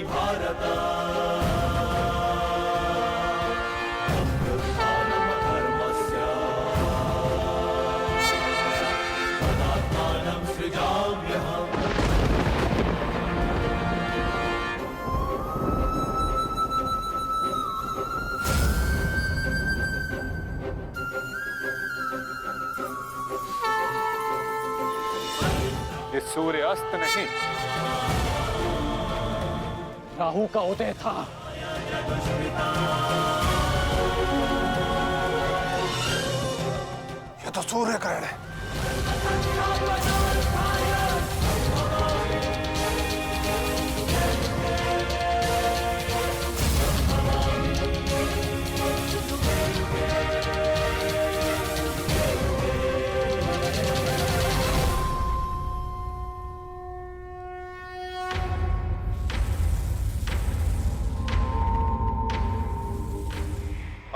भारत अभ्युत्थानम् अधर्मस्य तदात्मानं सृजाम्यहम्। ये सूर्य अस्त नहीं, राहु का उदय था। ये तो सूर्य ग्रहण है।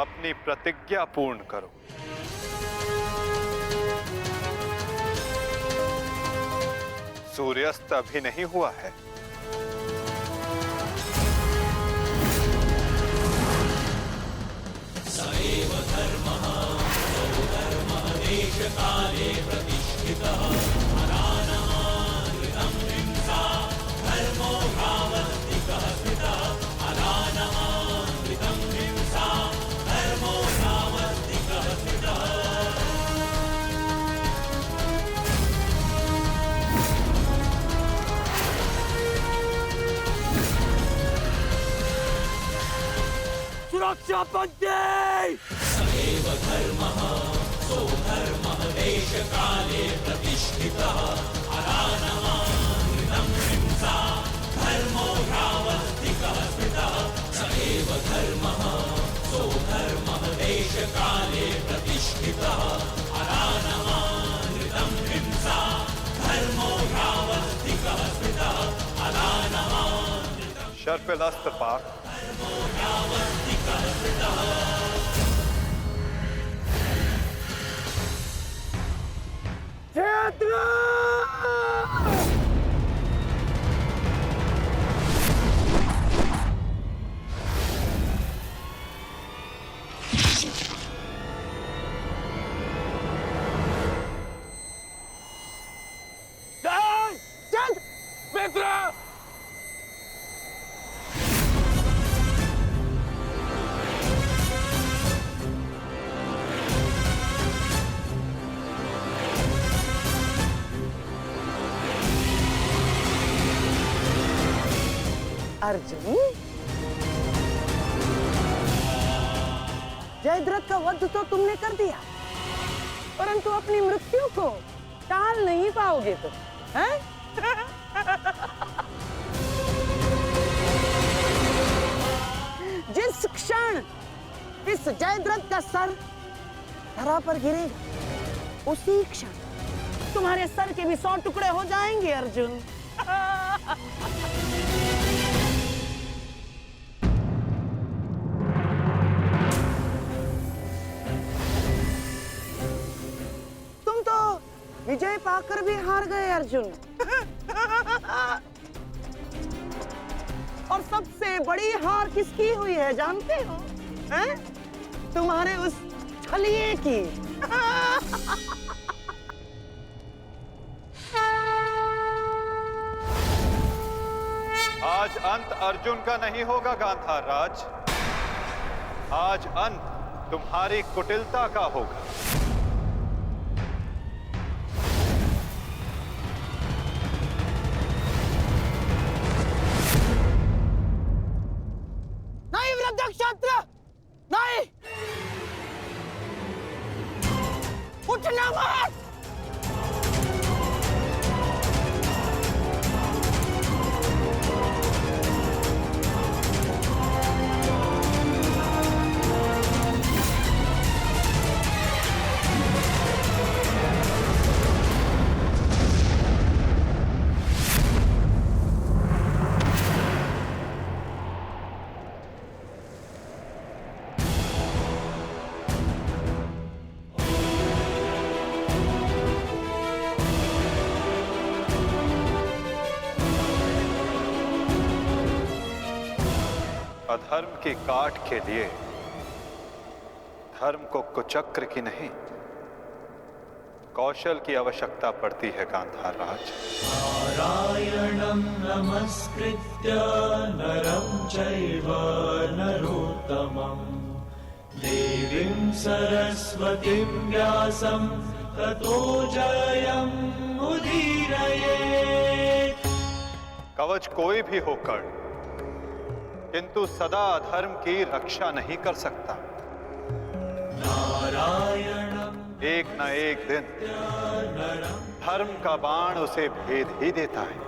अपनी प्रतिज्ञा पूर्ण करो। सूर्यास्त अभी नहीं हुआ है। सएव धर्मः स्वधर्मः देशकाले प्रतिष्ठितः अरानमानृतं हिंसा धर्मो भावस्तिकः स्थितः अरानमानृतं हिंसा धर्मो भावस्तिकः स्थितः। सुरक्षा पंक्ति सएव धर्मः स्वधर्मः देशकाले प्रतिष्ठितः अरानमानृतं हिंसा धर्मो ह्यावस्तिकः स्थितः। सएव धर्मः स्वधर्मः देशकाले प्रतिष्ठितः अरानमानृतं हिंसा धर्मो ह्यावस्तिकः स्थितः अरानमानृतं शर्पिल अस्त्र पार। मित्र अर्जुन, जयद्रथ का वध तो तुमने कर दिया, परंतु अपनी मृत्यु को टाल नहीं पाओगे तुम, हैं? जिस क्षण इस जयद्रथ का सर धरा पर गिरेगा, उसी क्षण तुम्हारे सर के भी 100 टुकड़े हो जाएंगे अर्जुन। तुम तो विजय पाकर भी हार गए अर्जुन। और सबसे बड़ी हार किसकी हुई है जानते हो? हैं? तुम्हारे उस छलिए की। आज अंत अर्जुन का नहीं होगा गांधार राज। आज अंत तुम्हारी कुटिलता का होगा। नहीं वृद्धक्षत्र, नहीं, उठना मत। अधर्म की काट के लिए धर्म को कुचक्र की नहीं, कौशल की आवश्यकता पड़ती है गांधार राज। नारायणं नमस्कृत्य नरं चैव नरोत्तमं देवीं सरस्वतीं व्यासं ततो जयम् उदीरयेत्। कवच कोई भी होकर किंतु सदा अधर्म की रक्षा नहीं कर सकता। नारायणं एक न एक दिन धर्म का बाण उसे भेद ही देता है।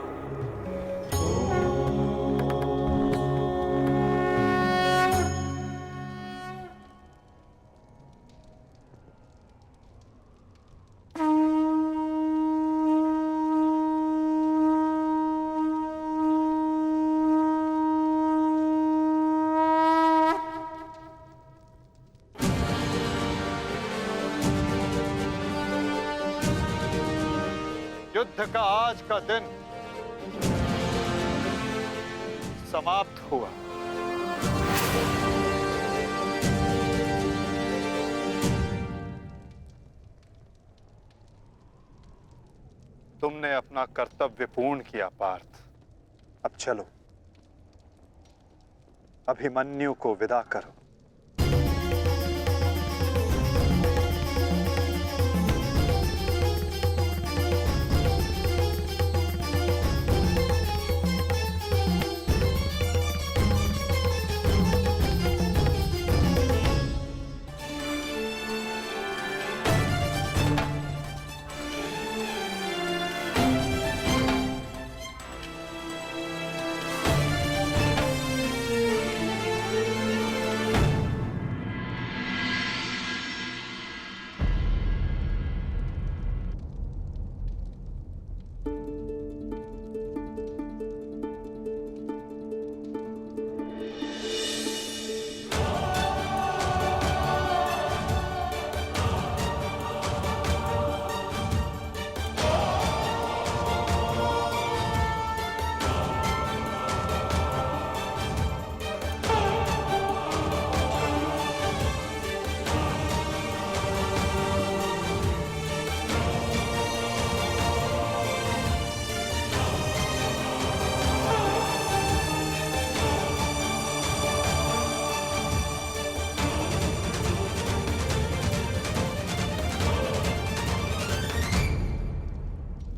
युद्ध का आज का दिन समाप्त हुआ। तुमने अपना कर्तव्य पूर्ण किया पार्थ। अब चलो, अभिमन्यु को विदा करो।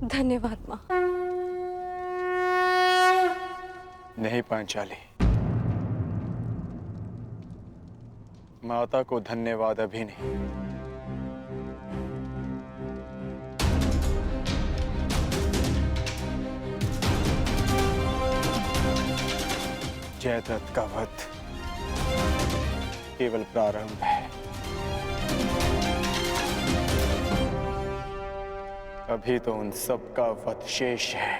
धन्यवाद माँ। नहीं पांचाली, माता को धन्यवाद अभी नहीं। जयद्रथ का वध केवल प्रारंभ है। अभी तो उन सब का वध शेष है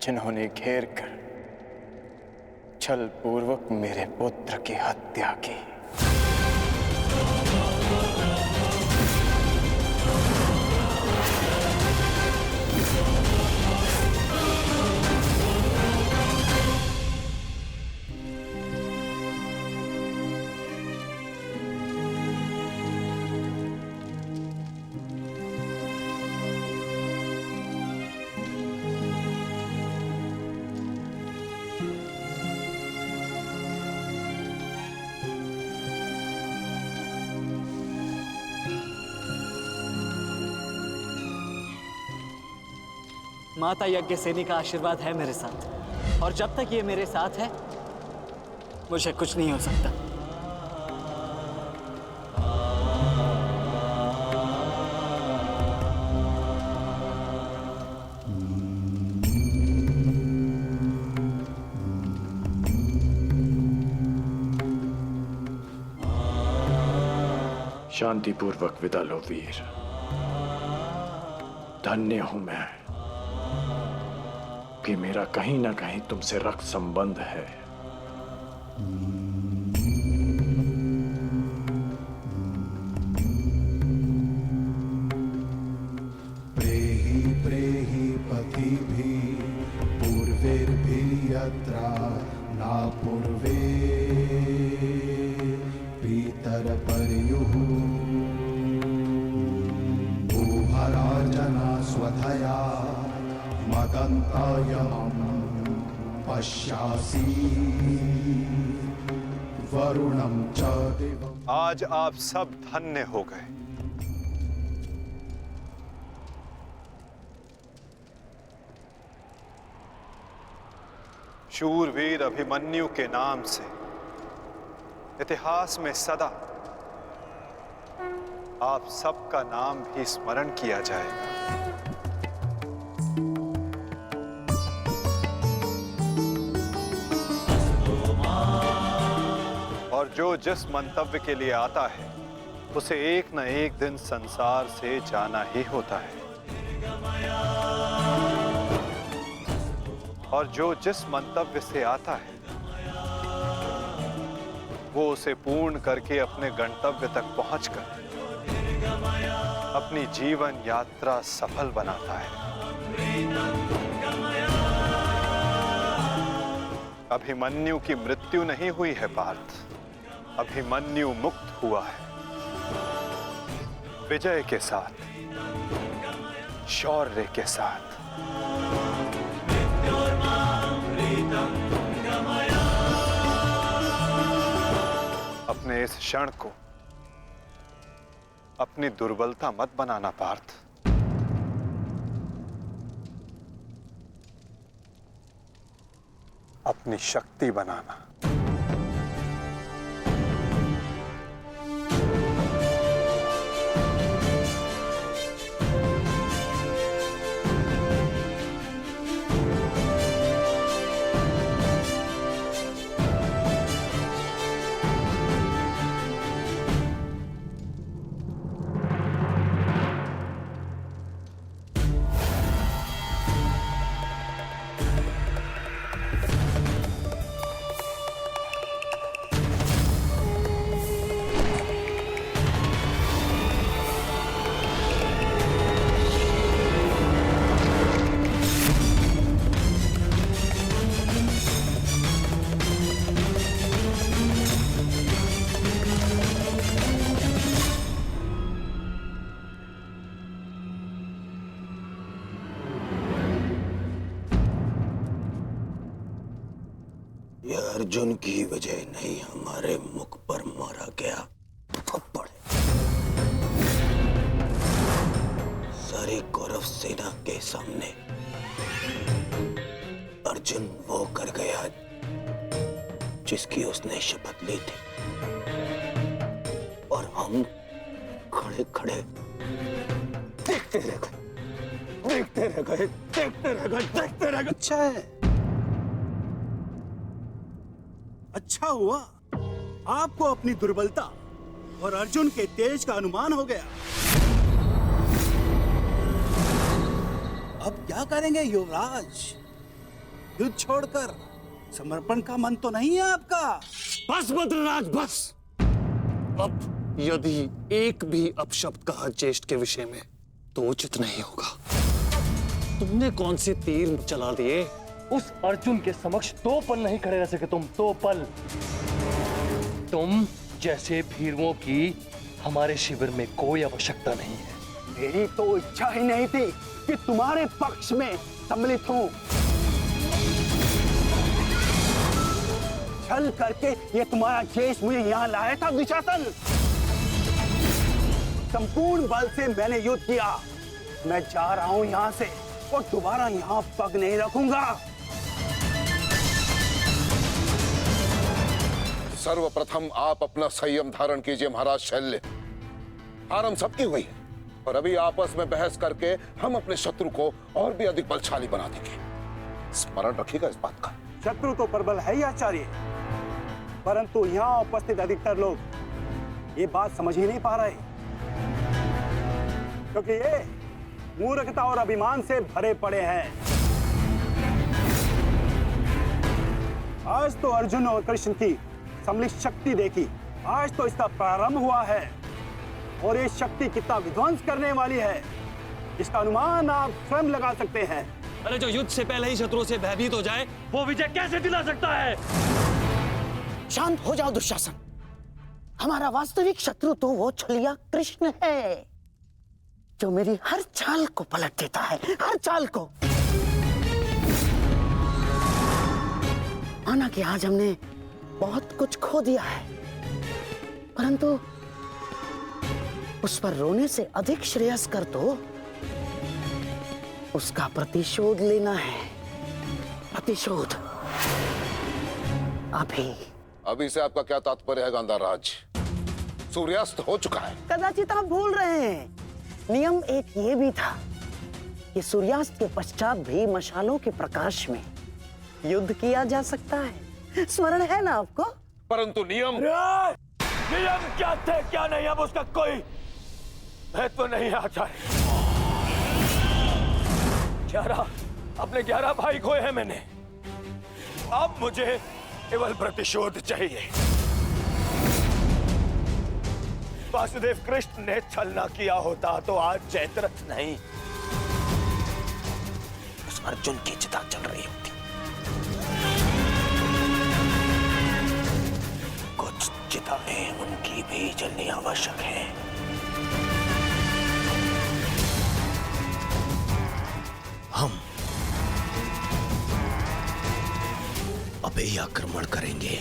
जिन्होंने घेर कर छल पूर्वक मेरे पुत्र की हत्या की। माता यज्ञसेनी का आशीर्वाद है मेरे साथ, और जब तक ये मेरे साथ है मुझे कुछ नहीं हो सकता। शांतिपूर्वक विदा लो वीर। धन्य हूं मैं कि मेरा कहीं ना कहीं तुमसे रक्त संबंध है। प्रेहि प्रेहि पतिभिः पूर्वैर्भिः यत्र नापूर्वे पीतरपर्युः भूभरार्जना स्वधया मदन्तायमं पश्यासि वरुणं च दिवम्। आज आप सब धन्य हो गए। शूरवीर अभिमन्यु के नाम से इतिहास में सदा आप सबका नाम भी स्मरण किया जाएगा। और जो जिस मंतव्य के लिए आता है उसे एक न एक दिन संसार से जाना ही होता है, और जो जिस मंतव्य से आता है वो उसे पूर्ण करके अपने गंतव्य तक पहुंचकर अपनी जीवन यात्रा सफल बनाता है। अभिमन्यु की मृत्यु नहीं हुई है पार्थ, अभिमन्यु मुक्त हुआ है विजय के साथ, शौर्य के साथ। अपने इस क्षण को अपनी दुर्बलता मत बनाना पार्थ। अपनी शक्ति बनाना। अर्जुन की वजह नहीं हमारे मुख पर मारा गया थप्पड़। सारी कौरव सेना के सामने अर्जुन वो कर गया जिसकी उसने शपथ ली थी, और हम खड़े खड़े देखते रह गए, देखते रह गए, देखते रह गए, देखते रह गए। अच्छा है, अच्छा हुआ आपको अपनी दुर्बलता और अर्जुन के तेज का अनुमान हो गया। अब क्या करेंगे युवराज? युद्ध छोड़कर समर्पण का मन तो नहीं है आपका? बस बद्रराज बस। अब यदि एक भी अपशब्द कहा ज्येष्ठ के विषय में तो उचित नहीं होगा। तुमने कौन से तीर चला दिए? उस अर्जुन के समक्ष 2 पल नहीं खड़े रह सके तुम, 2 पल। तुम जैसे भीरुओं की हमारे शिविर में कोई आवश्यकता नहीं है। मेरी तो इच्छा ही नहीं थी कि तुम्हारे पक्ष में सम्मिलित हूं। छल करके ये तुम्हारा ज्येष्ठ मुझे यहाँ लाया था दुशासन। संपूर्ण बल से मैंने युद्ध किया। मैं जा रहा हूं यहाँ से और दोबारा यहाँ पग नहीं रखूंगा। सर्वप्रथम आप अपना संयम धारण कीजिए महाराज शल्य। हार हम सबकी हुई है और अभी आपस में बहस करके हम अपने शत्रु को और भी अधिक बलशाली बना देंगे। स्मरण रखिएगा इस बात का। शत्रु तो प्रबल है ही आचार्य, परंतु यहाँ उपस्थित अधिकतर लोग ये बात समझ ही नहीं पा रहे, क्योंकि ये मूर्खता और अभिमान से भरे पड़े हैं। आज तो अर्जुन और कृष्ण की सम्मिलित शक्ति देखी, आज तो इसका प्रारंभ हुआ है और ये शक्ति कितना विध्वंस करने वाली है इसका अनुमान आप स्वयं लगा सकते हैं। अरे जो युद्ध से पहले ही शत्रुओं से भयभीत हो जाए, वो विजय कैसे दिला सकता है? शांत हो जाओ दुशासन। हमारा वास्तविक शत्रु तो वो छलिया कृष्ण है, जो मेरी हर चाल को पलट देता है, हर चाल को। माना कि आज हमने बहुत कुछ खो दिया है, परंतु उस पर रोने से अधिक श्रेयस्कर तो उसका प्रतिशोध लेना है। प्रतिशोध अभी से आपका क्या तात्पर्य है गांधार राज? सूर्यास्त हो चुका है। कदाचित आप भूल रहे हैं, नियम एक ये भी था कि सूर्यास्त के पश्चात भी मशालों के प्रकाश में युद्ध किया जा सकता है। स्मरण है ना आपको? परंतु नियम क्या थे क्या नहीं, अब उसका कोई महत्व नहीं है आचार्य। 11 भाई खोए हैं मैंने, अब मुझे केवल प्रतिशोध चाहिए। वासुदेव कृष्ण ने छलना किया होता तो आज जयद्रथ नहीं, उस अर्जुन की चिता जल रही होती। कुछ चिताएं उनकी भी जलनी आवश्यक है। हम अभी आक्रमण करेंगे।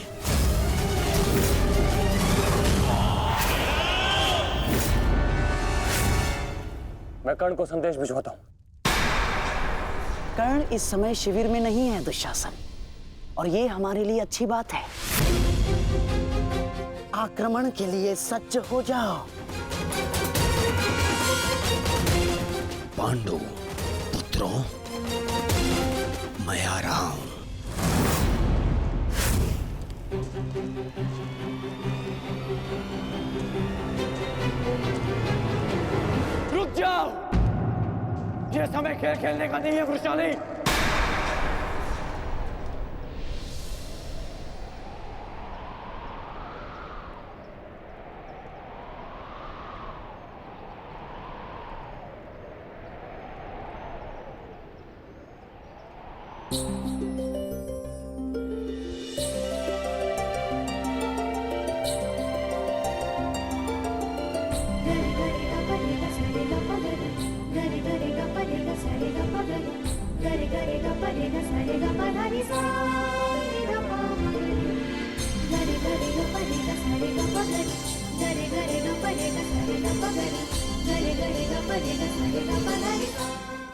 मैं कर्ण को संदेश भिजवाता हूं। कर्ण इस समय शिविर में नहीं है दुशासन, और ये हमारे लिए अच्छी बात है। आक्रमण के लिए सज्ज हो जाओ। पांडु पुत्रों, मैं आ रहा हूं। रुक जाओ, ये समय खेल खेलने का नहीं है वृषाली।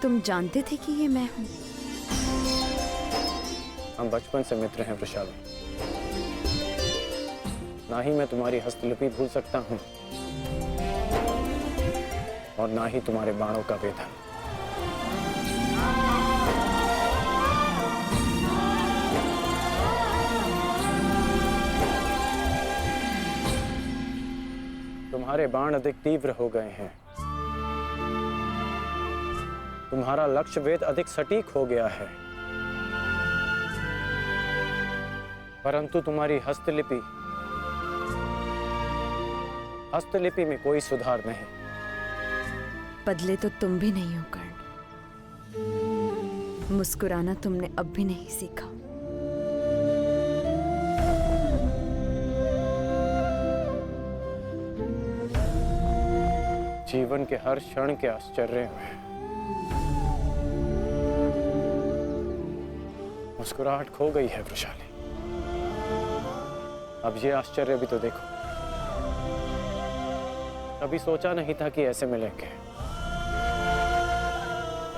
तुम जानते थे कि ये मैं हूँ? हम बचपन से मित्र हैं वृषाली। ना ही मैं तुम्हारी हस्तलिपि भूल सकता हूँ और ना ही तुम्हारे बाणों का वेधन। तुम्हारे बाण अधिक तीव्र हो गए हैं, तुम्हारा लक्ष्य वेद अधिक सटीक हो गया है, परंतु तुम्हारी हस्तलिपि में कोई सुधार नहीं। बदले तो तुम भी नहीं हो कर्ण। मुस्कुराना तुमने अब भी नहीं सीखा। जीवन के हर क्षण के आश्चर्य में मुस्कुराहट खो गई है वृषाली। अब ये आश्चर्य भी तो देखो। कभी सोचा नहीं था कि ऐसे मिलेंगे,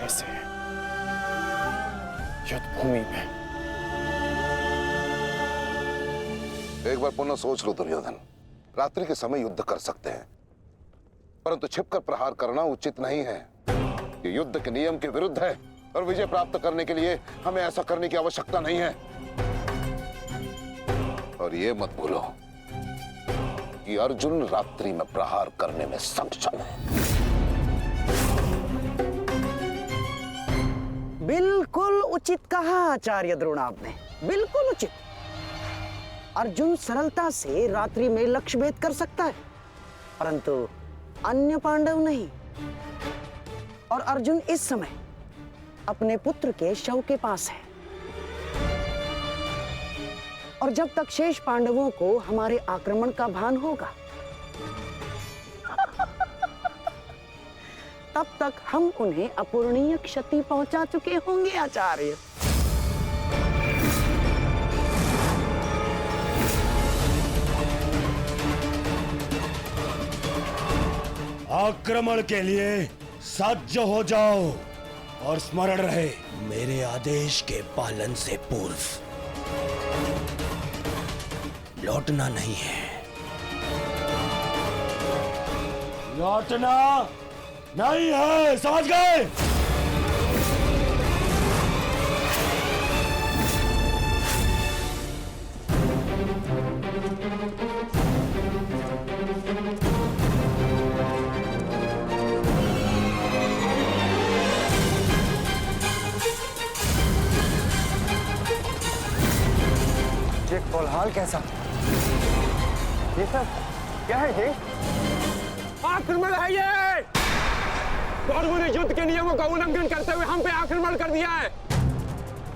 ऐसे युद्ध भूमि में। एक बार पुनः सोच लो दुर्योधन, रात्रि के समय युद्ध कर सकते हैं, परंतु छिपकर प्रहार करना उचित नहीं है। ये युद्ध के नियम के विरुद्ध है और विजय प्राप्त करने के लिए हमें ऐसा करने की आवश्यकता नहीं है। और ये मत भूलो कि अर्जुन रात्रि में प्रहार करने में सक्षम है। बिल्कुल उचित कहा आचार्य द्रोण आपने, बिल्कुल उचित। अर्जुन सरलता से रात्रि में लक्ष्य भेद कर सकता है, परंतु अन्य पांडव नहीं। और अर्जुन इस समय अपने पुत्र के शव के पास है। और जब तक शेष पांडवों को हमारे आक्रमण का भान होगा तब तक हम उन्हें अपूरणीय क्षति पहुंचा चुके होंगे आचार्य। आक्रमण के लिए सज्ज हो जाओ और स्मरण रहे मेरे आदेश के पालन से पूर्व लौटना नहीं है। लौटना नहीं है, समझ गए? ये कोलाहल कैसा? ये सब क्या है? ये आक्रमण है। ये कौरवों ने युद्ध के नियमों का उल्लंघन करते हुए हम पे आक्रमण कर दिया है।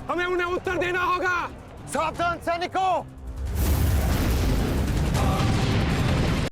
हमें उन्हें उत्तर देना होगा। सावधान सैनिकों,